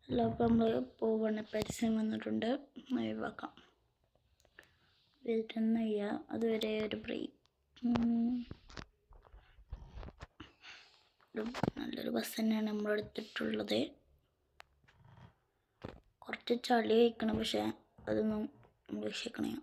അല്ല, അപ്പോൾ നമ്മൾ പോവണ പരസ്യം വന്നിട്ടുണ്ട്, ഒഴിവാക്കാം. വരുന്ന അതുവരെ ഒരു ബ്രേക്ക്. നല്ലൊരു ബസ് തന്നെയാണ് നമ്മൾ എടുത്തിട്ടുള്ളത്. കുറച്ച് ചളി കഴിക്കണം, പക്ഷെ അതൊന്നും നമ്മൾ രക്ഷിക്കണേ.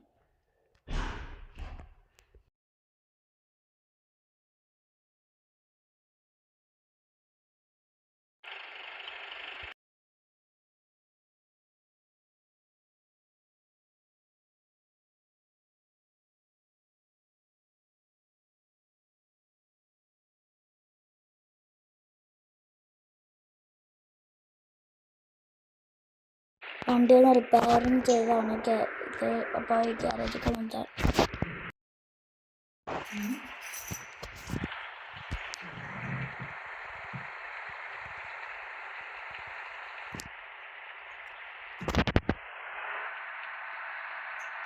വണ്ടി ഒന്ന് റിപ്പയറിങ് ചെയ്താണ് ഇത്. അപ്പോൾ ഈ ഗ്യാരേജൊക്കെ വന്നാൽ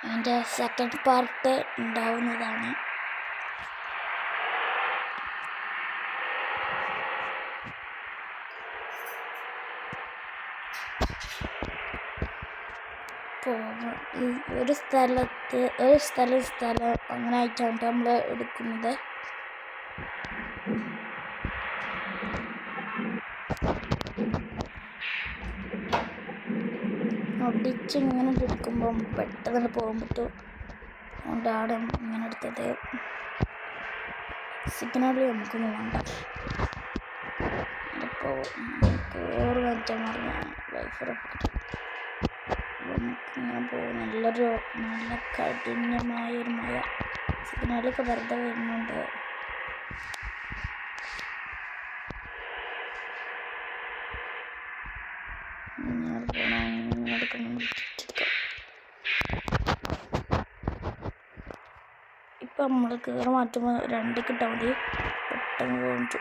അതിൻ്റെ സെക്കൻഡ് പാർട്ട് ഉണ്ടാവുന്നതാണ്. ഒരു സ്ഥലം അങ്ങനെ ആയിട്ടാണ് നമ്മൾ എടുക്കുന്നത്. ഒടിച്ചിങ്ങനെ എടുക്കുമ്പം പെട്ടെന്ന് പോകാൻ പറ്റും. അതുകൊണ്ട് ആടെ ഇങ്ങനെ എടുത്തത്. സിഗ്നൽ നമുക്കൊന്നും വേണ്ട. ഇപ്പോൾ ഓറ് മാറ്റാൻ പറഞ്ഞ വൈഫറൊക്കെ നമുക്കിങ്ങനെ പോകും. നല്ല കഠിനമായൊരു മഴ. സിഗ്നലൊക്കെ വെറുതെ വരുന്നുണ്ട്. ഇപ്പം നമ്മൾ കയറി മാറ്റുമ്പോൾ 2 കിട്ടാൽ മതി. പെട്ടെന്ന് തോന്നിച്ചു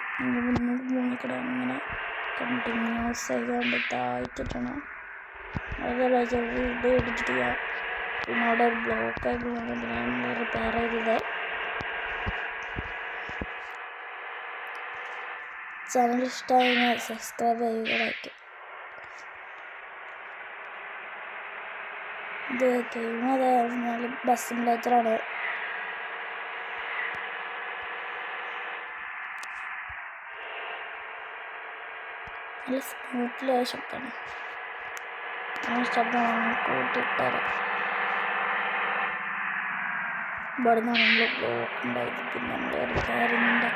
മുന്നിക്കിടാൻ ഇങ്ങനെ കണ്ടിന്യൂസ് ആയിക്കൊണ്ട് താഴ്ത്തിട്ടണം. അതുപോലെ ഇത് എടുത്തിട്ട് പിന്നെ അവിടെ ഒരു ബ്ലോക്കായി പോകുന്നത് ഞാൻ റിപ്പയർ ചെയ്തത്. ചാനൽ ഇഷ്ടമായി സബ്സ്ക്രൈബ് ചെയ്യുക. ഇത് കഴിഞ്ഞാൽ ബസ് സിമുലേറ്ററാണ്. നല്ല സ്മൂത്തിലായ ശബ്ദമാണ്. ആ ശബ്ദം കൂട്ടിയിട്ടാറ് ഇവിടെ നിന്നാണ് നമ്മൾ ബ്ലോക്ക് ഉണ്ടായത്. പിന്നെ നമ്മൾ റിപ്പയറിങ്ങിൻ്റെ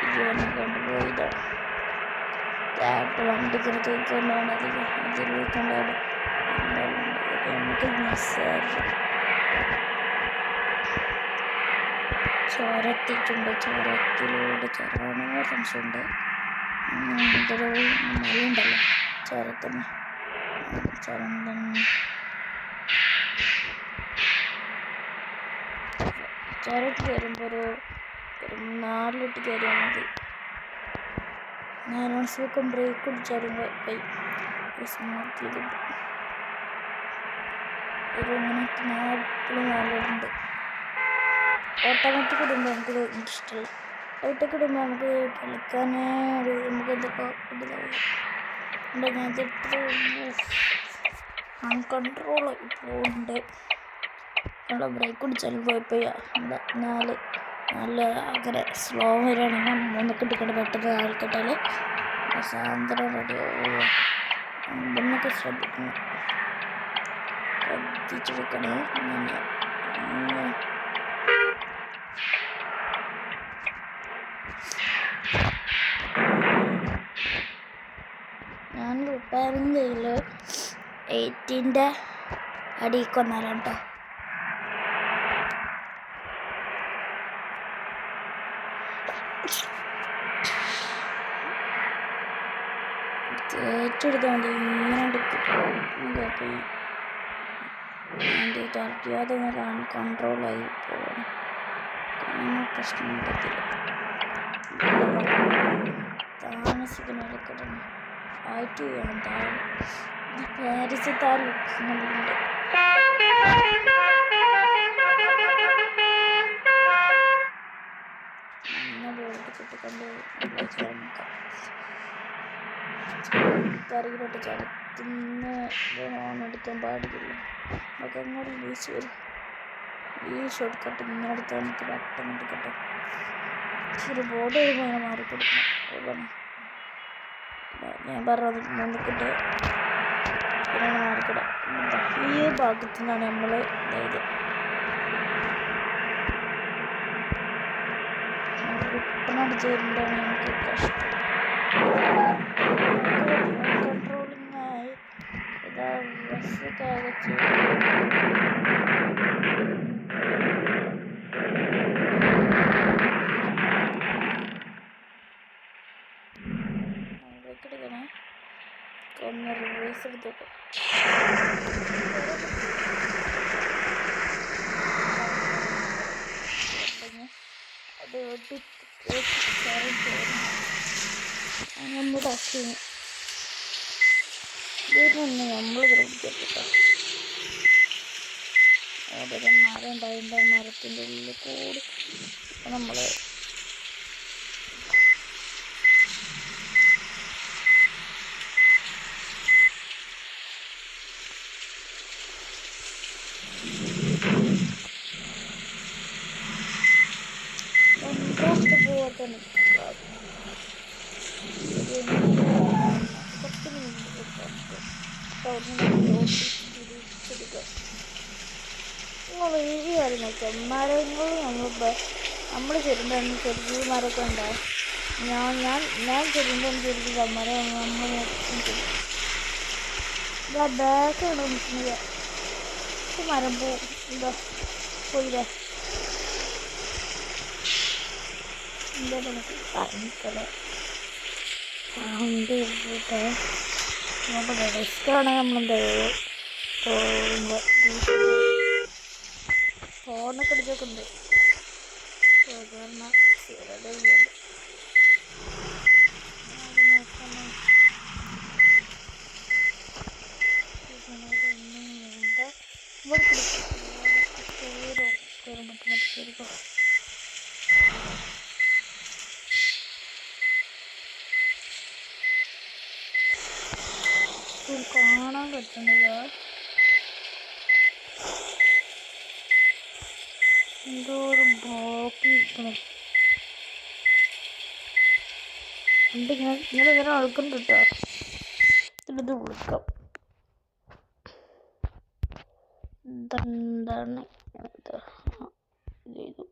ഇത് കൊണ്ടുപോയതാണ്. വണ്ടിക്ക് തൂക്കൊണ്ടാണ് അതിൽ കൊണ്ടാണ് നമുക്ക് മെസ്സേജ് ചോരത്തിട്ടുണ്ട്. ചോരത്തിലൂടെ ചോറാണോ സംശയമുണ്ട്. എന്തൊരു മലയുണ്ടല്ലോ ചോരത്തിന്. ചോരത്ത് കയറുമ്പോൾ ഒരു 4 ലിറ്റ് കയറിയാൽ മതി. 4 മണിക്കൂർ ബ്രേക്ക് പിടിച്ചാലും പോയി സ്മൂത്തിൽ കിട്ടും. ഒരു മിനിറ്റ് 4 ഓട്ടോമാറ്റിക് ഇടുമ്പോൾ നമുക്കിത് ഇഷ്ടമല്ല. ഓട്ടോക്ക് ഇടുമ്പോൾ നമുക്ക് കളിക്കാനേ നമുക്ക് എന്തൊക്കെ ഇതാവും. ഞാൻ അൺകൺട്രോൾ പോകുന്നുണ്ട്. നമ്മൾ ബ്രേക്ക് പിടിച്ചാലും കുഴപ്പമില്ല. 4 അങ്ങനെ സ്ലോ വരികയാണെങ്കിൽ 3 ഇട്ടിട്ട് പെട്ടെന്ന് ആൾക്കിട്ടാൽ സാന്ദ്രം റെഡി ആവുക. എന്നൊക്കെ ശ്രദ്ധിക്കണം, ശ്രദ്ധിച്ചെടുക്കണേ. ഞാൻ റിപ്പയറിങ് ചെയ്യല് 18ൻ്റെ അടിക്ക് വന്നാലാണ് കേട്ടോ. തേച്ചെടുത്താൽ മതി. ഇങ്ങനെ കുഴപ്പമില്ല. അതൊന്ന് കൺട്രോളായി പോകണം. പ്രശ്നം പറ്റില്ല. താമസിക്കുന്നവരൊക്കെ തന്നെ ആയിട്ട് പാരിസ് താലുണ്ട്. ബോർഡ് കിട്ടിക്കൊണ്ട് നോക്കാം. തറയിലോട്ട് ചവിട്ടുന്ന ഓണെടുക്കാൻ പാടില്ല. നമുക്ക് അങ്ങോട്ട് വീശി വരും. ഈ ഷോർട്ട് കട്ട് ഇങ്ങനെ എടുത്ത് നമുക്ക് പെട്ടെന്ന് എടുക്കട്ടെ. ഒരു ബോർഡ് വരുമ്പോൾ അങ്ങനെ മാറിക്കൊടുക്കണം. ഞാൻ പറഞ്ഞത് മുന്നിക്കിട്ട് ഇങ്ങനെ മാറിക്കിടാം. ഈ ഭാഗത്തു നിന്നാണ് നമ്മൾ അതായത് കുട്ടനടിച്ച് വരുമ്പോഴാണ് നമുക്ക് കഷ്ടം. കൺട്രോളിങ് ആയി ഇതാ ബസ്സൊക്കെ അകച്ച് എടുക്കണേ. ഒന്ന് റിവേഴ്സ് എടുത്തേക്കും. അത് നമ്മൾ ടച്ച് ഇതിനൊന്ന് നമ്മൾ ഗ്രഹിക്കട്ടോ. അതൊരു മരം ഉണ്ടായിട്ടുണ്ട്. മരത്തിൻ്റെ ഉള്ളിൽ കൂടി നമ്മൾ പോവാത്ത ഈ കാര്യം നോക്കാം. മരങ്ങൾ നമ്മൾ ചെല്ലുമ്പോൾ ചെറിയ മരമൊക്കെ ഉണ്ടാവും. ഞാൻ ചെല്ലുമ്പോൾ ചെറിയ മരം നമ്മൾ ഇതാ ബാക്കാണ് നിൽക്കുന്നത്. മരം പോവും. എന്താ പോയില്ലേ? എന്താ നമുക്ക് പറഞ്ഞിട്ടത് സൗണ്ട് നോക്കട്ടെ. റിസ്ക്കാണ് നമ്മളെന്താ പോകുമ്പോൾ ഫോണൊക്കെ അടിച്ചൊക്കെ ഉണ്ട്. കാരണം കാണാൻ പറ്റുന്നില്ല. എന്തോ ഒരു ബ്ലോക്ക് നിൽക്കണം. ഉണ്ട് ഇങ്ങനെ ആൾക്കുണ്ട് കേട്ടോ. ഇത് വിളിക്കാം. എന്താണ് ചെയ്തു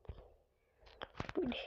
പിടി.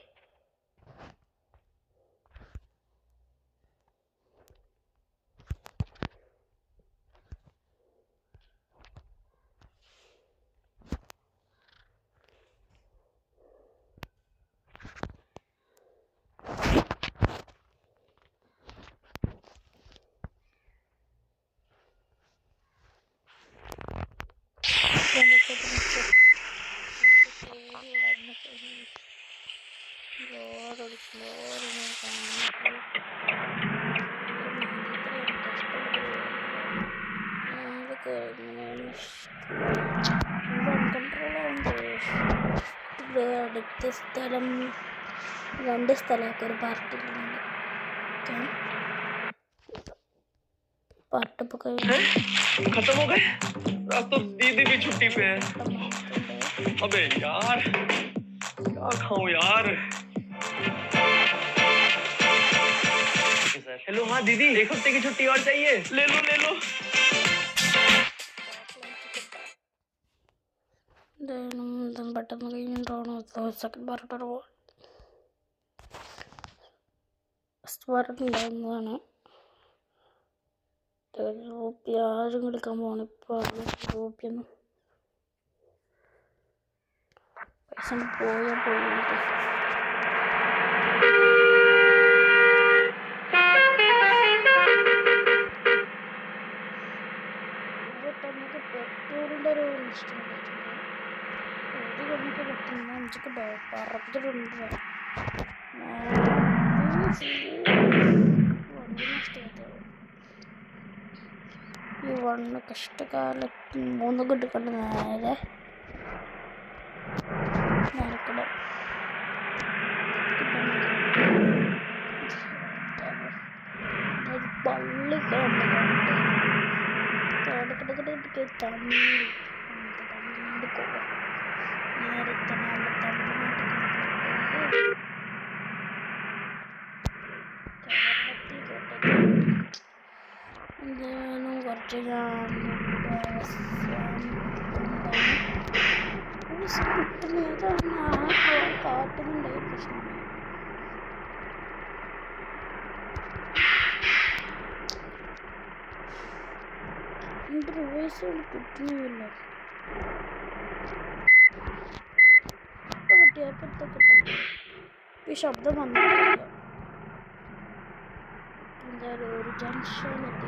അടുത്ത സ്ഥലം 2 സ്ഥലമൊക്കെ ഒരു പാർട്ടിയിലുണ്ട്. पार्ट पकड़ खत्म हो गए। अब तो दीदी भी छुट्टी पे है। अबे यार क्या खाऊं यार। हेलो हाँ दीदी, 1 हफ्ते की छुट्टी और चाहिए। ले लो ले लो। Button second പാർട്ടുണ്ടായിരുന്നതാണ്. രൂപി ആരും കളിക്കാൻ പോകണം. ഇപ്പോൾ രൂപിയൊന്നും പൈസ പോയാൽ പോയിട്ട് നമുക്ക് പെട്രോളിൻ്റെ ഒരു ഇഷ്ടം ഒരു നമുക്ക് കിട്ടുന്ന 5 പറത്തിട്ടുണ്ട്. ഈ 1 കഷ്ടകാലത്ത് 3 കിട്ടിക്കൊണ്ട് നേരെ നടക്കണം. തമിഴ്നാട്ടിലേക്ക് തമിഴ്നാട് പോവാം. നേരെ തമിഴ്നാട്ടിലേക്ക് കേരളത്തിൽ കേട്ടിട്ട് എന്തായാലും കുറച്ച് കിട്ടുന്നതാണ് കാട്ടുന്നുണ്ടായ പ്രശ്നം. എൻ്റെ വയസ്സുകൾ കിട്ടുന്നില്ല. ഇപ്പം കിട്ടിയപ്പോഴത്തെ കിട്ടാം. ഈ ശബ്ദം വന്നിട്ടില്ല. എന്തായാലും ഒരു ജംഗ്ഷനെത്തി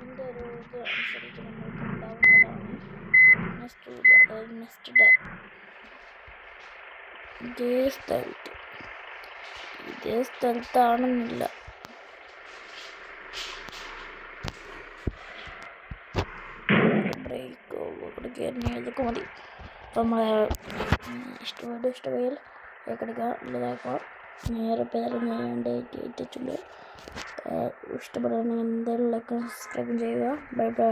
എൻ്റെ ഒരു ഇത് അനുസരിച്ച് നമ്മൾക്ക് ഉണ്ടാവുന്നതാണ് നെക്സ്റ്റ് വീഡിയോ, അതായത് നെക്സ്റ്റ് ഡേ. ഇതേ സ്ഥലത്താണെന്നില്ല. ബ്രേക്ക് കൊടുക്കുക ഇതൊക്കെ മതി. അപ്പം നമ്മളെ ഇഷ്ടമായാൽ കേൾക്കെടുക്കുക, നല്ലതാക്കുക. നേരെ പേര് ഞാൻ ഡേറ്റ് ഇട്ടിട്ടുണ്ട്. ഇഷ്ടപ്പെടുകയാണെങ്കിൽ എന്തായാലും ലൈക്ക് സബ്സ്ക്രൈബ് ചെയ്യുക. Bye bye.